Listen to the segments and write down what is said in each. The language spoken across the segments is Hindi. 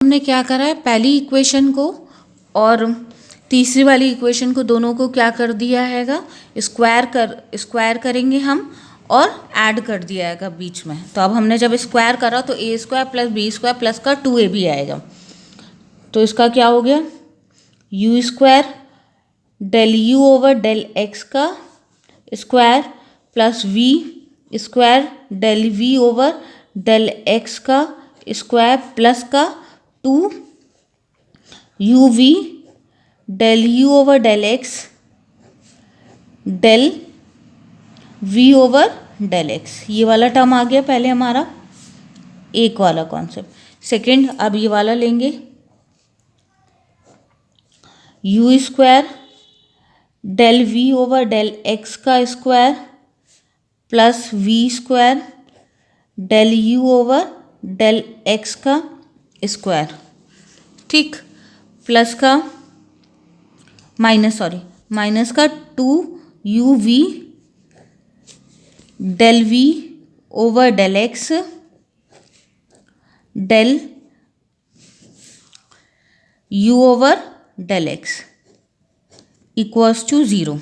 हमने क्या करा है, पहली इक्वेशन को और तीसरी वाली इक्वेशन को दोनों को क्या कर दिया हैगा, स्क्वायर करेंगे हम और ऐड कर दिया हैगा बीच में। तो अब हमने जब स्क्वायर करा तो a square plus b square plus का 2ab आएगा। तो इसका क्या हो गया, u square del u over del x का square plus v square del v over del x का स्क्वायर प्लस का 2 u v del u over del x del v over del x. ये वाला टर्म आ गया पहले हमारा, एक वाला कॉन्सेप्ट। सेकंड, अब ये वाला लेंगे, u square del v over del x का square plus v square del u over del x का स्क्वायर, ठीक, प्लस का माइनस का 2 u v del v over del x del u over del x equals to 0।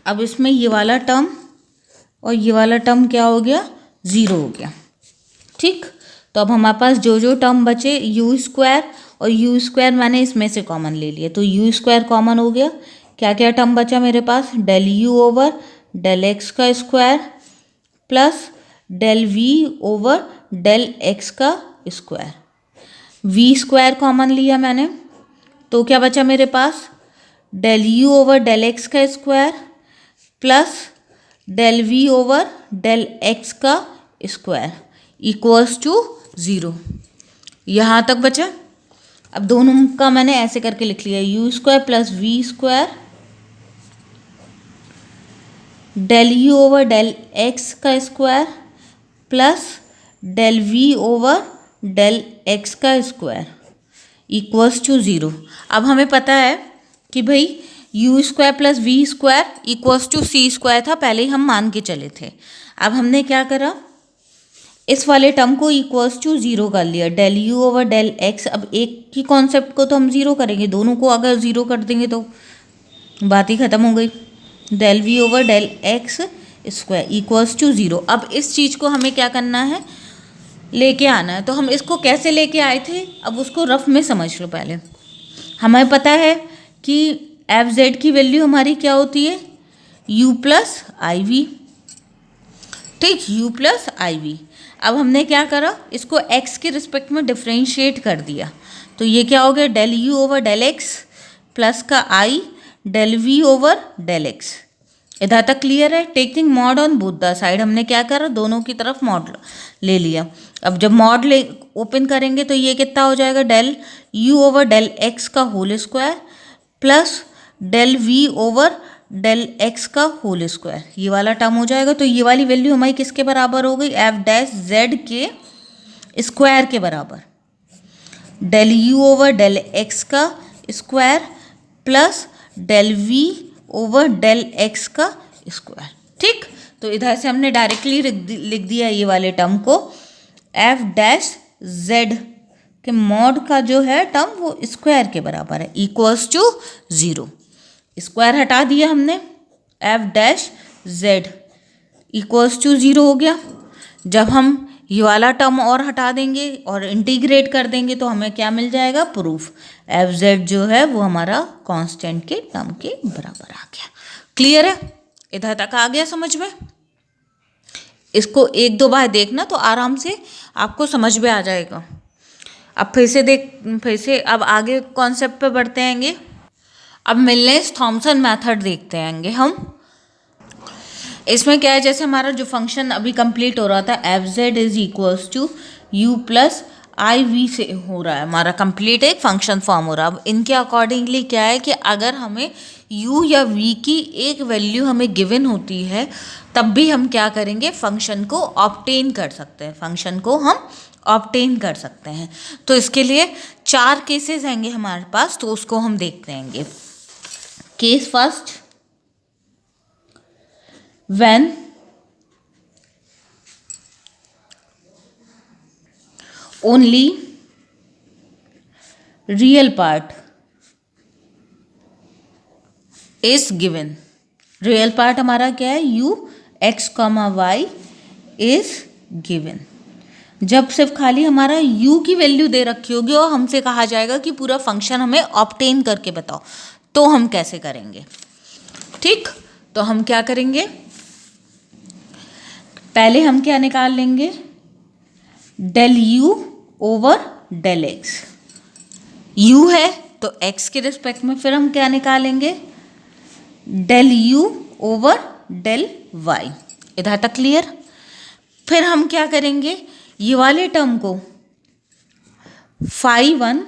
अब इसमें ये वाला टर्म और ये वाला टर्म क्या हो गया, 0 हो गया, ठीक। तो अब हमारे पास जो जो टर्म बचे, यू स्क्वायर और यू स्क्वायर मैंने इसमें से कॉमन ले लिया, तो यू स्क्वायर कॉमन हो गया। क्या क्या टर्म बचा मेरे पास, del u over del x का square plus del v over del x का स्क्वायर, वी स्क्वायर कॉमन लिया मैंने, तो क्या बचा मेरे पास, del u over del x का square plus del v over del x का स्क्वायर इक्वल्स टू 0। यहाँ तक बचा। अब दोनों का मैंने ऐसे करके लिख लिया, u square plus v square del u over del x का square plus del v over del x का स्क्वायर इक्वल्स टू 0। अब हमें पता है कि भाई u square plus v square equals to c square था, पहले ही हम मान के चले थे। अब हमने क्या करा, इस वाले टर्म को इक्वल्स टू 0 कर लिया, del u over del x. अब एक ही कॉन्सेप्ट को तो हम 0 करेंगे, दोनों को अगर 0 कर देंगे तो बात ही खत्म हो गई। Del v over del x square equals to 0। अब इस चीज़ को हमें क्या करना है, लेके आना है। तो हम इसको कैसे लेके आए थे, अब उसको रफ में समझ लो। पहले हमें पता है कि एफ जेड की वैल्यू हमारी क्या होती है, यू प्लस आई वी, ठीक, यू प्लस आई वी। अब हमने क्या करा, इसको एक्स के रिस्पेक्ट में डिफ्रेंशिएट कर दिया, तो ये क्या हो गया, del u over del x plus का i del v over del x. इधर तक क्लियर है। Taking mod on both the side, हमने क्या करा, दोनों की तरफ मॉड ले लिया। अब जब मॉड ले ओपन करेंगे तो ये कितना हो जाएगा, del u over del x का whole square plus del v over del x का होल स्क्वायर, ये वाला टर्म हो जाएगा। तो ये वाली वैल्यू हमारी किसके बराबर हो गई, एफ डैश जेड के स्क्वायर के बराबर, del u over del x का square plus del v over del x का स्क्वायर, ठीक। तो इधर से हमने डायरेक्टली लिख दिया ये वाले टर्म को, एफ डैश जेड के मॉड का जो है टर्म वो स्क्वायर के बराबर है, इक्वल्स टू 0। स्क्वायर हटा दिया हमने, f dash z equals to 0 हो गया। जब हम ये वाला टर्म और हटा देंगे और इंटीग्रेट कर देंगे तो हमें क्या मिल जाएगा, प्रूफ, एफ जेड जो है वो हमारा कांस्टेंट के टर्म के बराबर आ गया। क्लियर है, इधर तक आ गया समझ में। इसको एक दो बार देखना तो आराम से आपको समझ में आ जाएगा। अब फिर से अब आगे कॉन्सेप्ट पे बढ़ते आएंगे। अब मिलनेस थॉमसन मेथड देखते आएंगे हम। इसमें क्या है, जैसे हमारा जो फंक्शन अभी कंप्लीट हो रहा था, f z is equals to u plus i v से हो रहा है, हमारा कंप्लीट एक फंक्शन फॉर्म हो रहा है। अब इनके अकॉर्डिंगली क्या है कि अगर हमें u या v की एक वैल्यू हमें गिवन होती है तब भी हम क्या करेंगे, फंक्शन को ऑब्टेन कर सकते हैं, फंक्शन को हम ऑब्टेन कर सकते हैं। तो इसके लिए 4 केसेस आएंगे हमारे पास, तो उसको हम देखते आएंगे। Case first, when only real part is given. Real part हमारा क्या है, u x comma y is given. जब सिर्फ खाली हमारा u की वैल्यू दे रखी होगी और हमसे कहा जाएगा कि पूरा फंक्शन हमें ऑब्टेन करके बताओ, तो हम कैसे करेंगे। ठीक, तो हम क्या करेंगे, पहले हम क्या निकाल लेंगे, del u over del x। u है तो x के रिस्पेक्ट में फिर हम क्या निकालेंगे, del u over del y। इधर तक क्लियर। फिर हम क्या करेंगे, ये वाले टर्म को फाई 1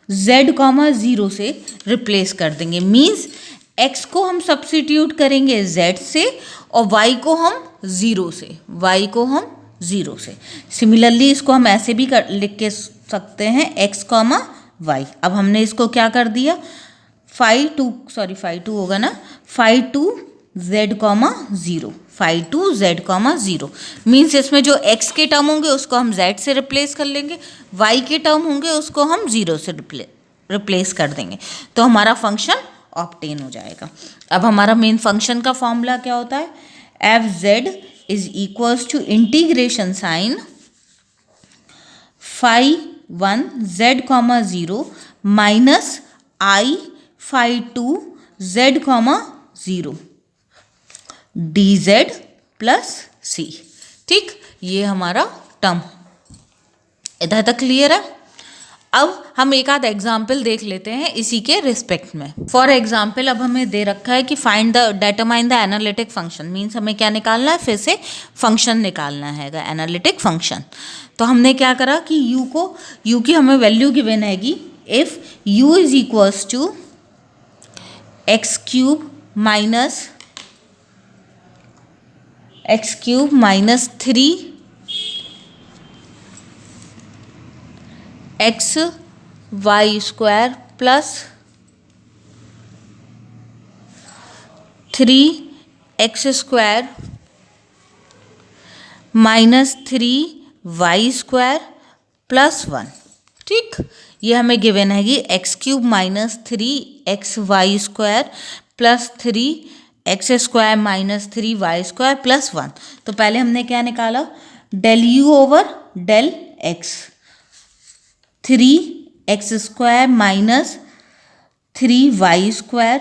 z कॉमा 0 से रिप्लेस कर देंगे। मीन्स x को हम सब्सिट्यूट करेंगे z से और y को हम 0 से, y को हम 0 से। सिमिलरली इसको हम ऐसे भी लिख के सकते हैं x कॉमा वाई। अब हमने इसको क्या कर दिया, फाई टू होगा ना, phi two z comma 0, phi two z comma 0। Means इसमें जो x के टर्म होंगे उसको हम z से रिप्लेस कर लेंगे, y के टर्म होंगे उसको हम 0 से रिप्लेस कर देंगे, तो हमारा फंक्शन ऑब्टेन हो जाएगा। अब हमारा मेन फंक्शन का फॉर्मूला क्या होता है, f z is equals to integration sine phi 1 z comma 0 minus i phi two z comma 0 d z plus c. ठीक, ये हमारा टर्म इधर तक क्लियर है। अब हम एक आध एग्जाम्पल देख लेते हैं इसी के रिस्पेक्ट में। फॉर एग्जाम्पल अब हमें दे रखा है कि find the determine the analytic function. Means हमें क्या निकालना है, फिर से फंक्शन निकालना है एनालिटिक फंक्शन। तो हमने क्या करा कि u की हमें वैल्यू गिवन हैगी, if u is equals to x cube minus 3 x y square plus 3 x square minus 3 y square plus 1। ठीक, ये हमें गिवन हैगी x cube minus 3 x y square plus 3 x square minus 3 y square plus 1। तो पहले हमने क्या निकाला, del u over del x, 3 x square minus 3 y square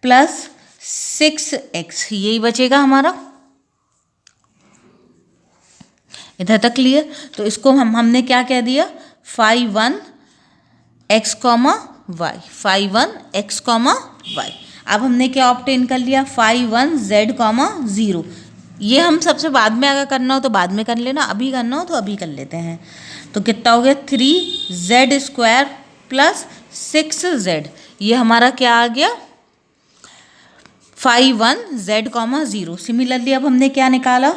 plus 6x, यही बचेगा हमारा। इधर तक क्लियर। तो इसको हमने क्या कह दिया, phi 1 x comma y, phi 1 x comma y. अब हमने क्या ऑब्टेन कर लिया, फाई 1 z कॉमा 0। ये हम सबसे बाद में अगर करना हो तो बाद में कर लेना, अभी करना हो तो अभी कर लेते हैं। तो कितना हो गया, 3z स्क्वायर प्लस 6z। ये हमारा क्या आ गया, फाई 1 z कॉमा 0। सिमिलरली अब हमने क्या निकाला,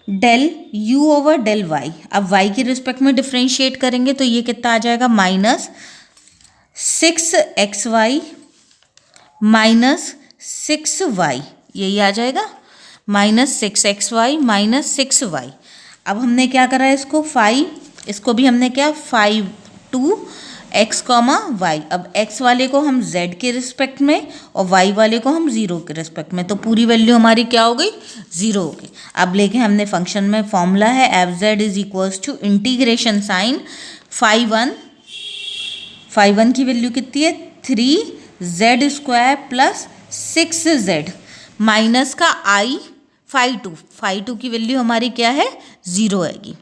del u over del y। अब y के रिस्पेक्ट में डिफ्रेंशिएट करेंगे तो ये कितना आ जाएगा, माइनस 6xy माइनस 6y, यही आ जाएगा, माइनस 6xy माइनस 6y। अब हमने क्या करा है इसको भी हमने क्या, फाई 2 x कॉमा वाई। अब x वाले को हम z के रिस्पेक्ट में और y वाले को हम 0 के रिस्पेक्ट में, तो पूरी वैल्यू हमारी क्या हो गई, 0 हो गई। अब लेके हमने फंक्शन में फॉर्मूला है f z is equals to integration sine phi 1 की वैल्यू कितनी है, 3z square plus 6z minus का आई फाई 2 की वैल्यू हमारी क्या है, 0 आएगी।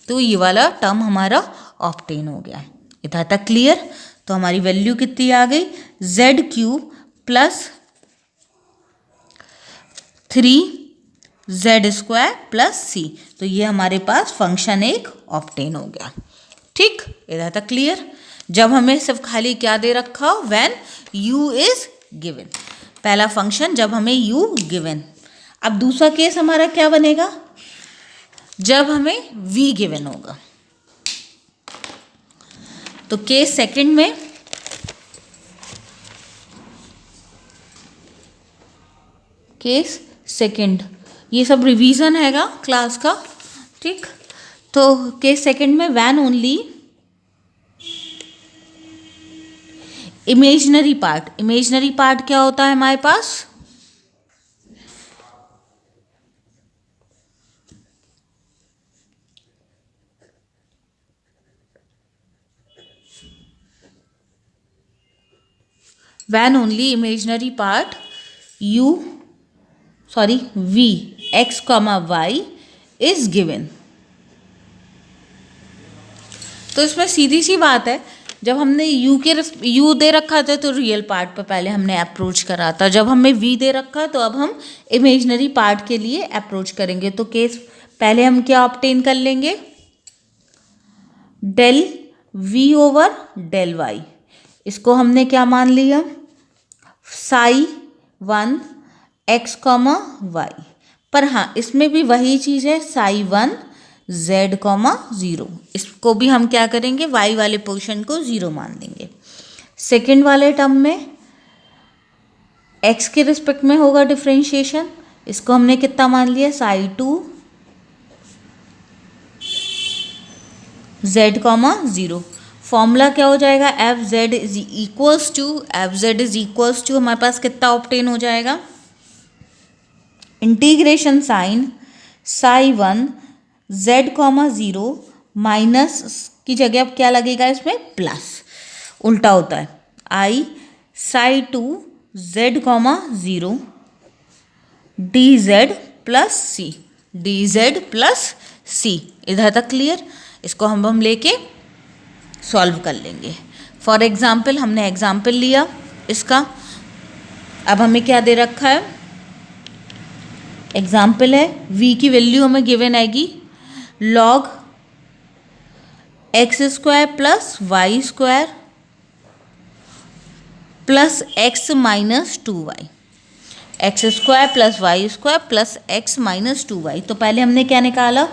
तो ये वाला टर्म हमारा ऑब्टेन हो गया। इधर तक क्लियर। तो हमारी वैल्यू कितनी आ गई, z cube plus 3z square plus c। तो ये हमारे पास फंक्शन एक ऑब्टेन हो गया। ठीक, इधर तक क्लियर। जब हमें सिर्फ खाली क्या दे रखा हो, व्हेन u इज गिवन। पहला फंक्शन जब हमें u गिवन। अब दूसरा केस हमारा क्या बनेगा, जब हमें v गिवन होगा। तो केस सेकंड में ये सब रिवीजन हैगा क्लास का। ठीक, तो केस सेकंड में व्हेन ओनली इमेजिनरी पार्ट क्या होता है हमारे पास? when only imaginary part v x comma y is given। तो इसमें सीधी सी बात है, जब हमने u दे रखा था तो रियल पार्ट पे पहले हमने अप्रोच करा था, जब हमें v दे रखा तो अब हम इमेजिनरी पार्ट के लिए अप्रोच करेंगे। तो केस पहले हम क्या ऑब्टेन कर लेंगे? Del v over del y, इसको हमने क्या मान लिया? Psi 1 x comma y. पर हाँ, इसमें भी वही चीज़ है, साई 1 z कॉमा 0, इसको भी हम क्या करेंगे? y वाले पोर्शन को 0 मान देंगे। सेकेंड वाले टर्म में x के रिस्पेक्ट में होगा डिफरेंशिएशन, इसको हमने कितना मान लिया? Sai 2 z comma 0। फॉर्मूला क्या हो जाएगा? F z is equals to हमारे पास कितना ऑब्टेन हो जाएगा? Integration sine psi 1 z comma 0 minus की जगह अब क्या लगेगा इसमें? प्लस, उल्टा होता है। I psi 2 z comma 0 d z plus c. इधर तक क्लियर? इसको हम लेके सॉल्व कर लेंगे। फॉर एग्जाम्पल, हमने एग्जाम्पल लिया इसका, अब हमें क्या दे रखा है? एग्जाम्पल है v की वैल्यू हमें गिवन आएगी log x square plus y square plus x minus 2y, x square plus y square plus x minus 2y। तो पहले हमने क्या निकाला?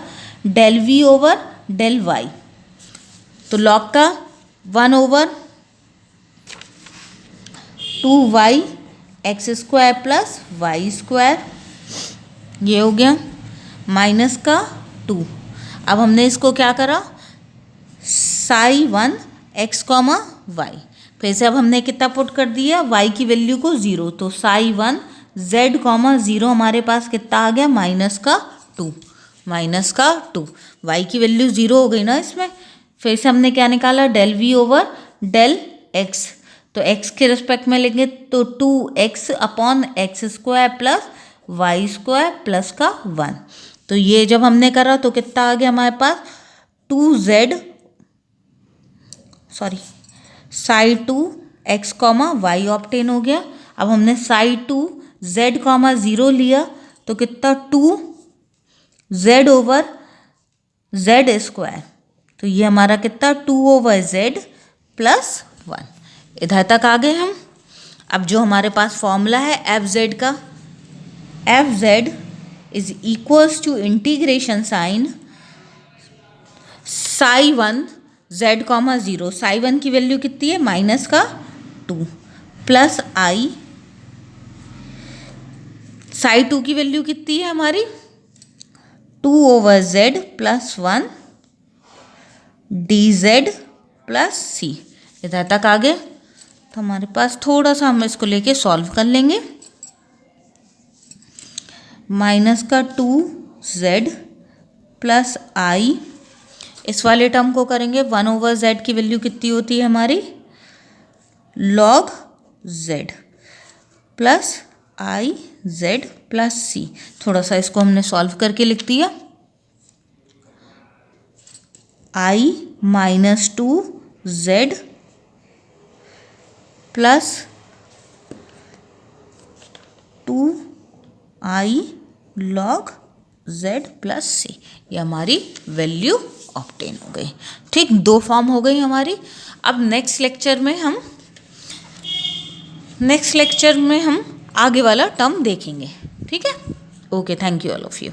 Del v over del y, तो log का 1 over 2y x square plus y square, ये हो गया, माइनस का 2। अब हमने इसको क्या करा? साई 1 x कॉमा वाई, फिर से अब हमने कितना पुट कर दिया? y की वैल्यू को 0, तो साई 1 z कॉमा 0 हमारे पास कितना आ गया? माइनस का 2। y की वैल्यू 0 हो गई ना इसमें। फिर से हमने क्या निकाला? Del v over del x, तो x के रिस्पेक्ट में लेंगे तो 2x upon x square plus y square plus का 1। तो ये जब हमने करा तो कितना आ गया हमारे पास? Psi 2 x comma y obtain हो गया। अब हमने साई 2 z कॉमा 0 लिया तो कितना? 2z ओवर z स्क्वायर, तो ये हमारा कितना? 2 ओवर z प्लस 1। इधर तक आ गए हम। अब जो हमारे पास फॉर्मूला है एफ जेड का, f z is equals to integration sine psi 1 z comma 0, psi 1 की वैल्यू कितनी है? माइनस का 2 प्लस आई साई 2 की वैल्यू कितनी है हमारी? 2 over z plus 1 d z plus c. इधर तक आ गए। तो हमारे पास थोड़ा सा हम इसको लेके सॉल्व कर लेंगे। माइनस का 2z प्लस आई, इस वाले टर्म को करेंगे 1 ओवर z की वैल्यू कितनी होती है हमारी? log z plus i z plus c. थोड़ा सा इसको हमने सॉल्व करके लिख दिया। I minus 2z plus 2i log z plus c, ये हमारी वैल्यू ऑब्टेन हो गई। ठीक, 2 फॉर्म हो गई हमारी। अब नेक्स्ट लेक्चर में हम आगे वाला टर्म देखेंगे। ठीक है, okay, thank you all of you.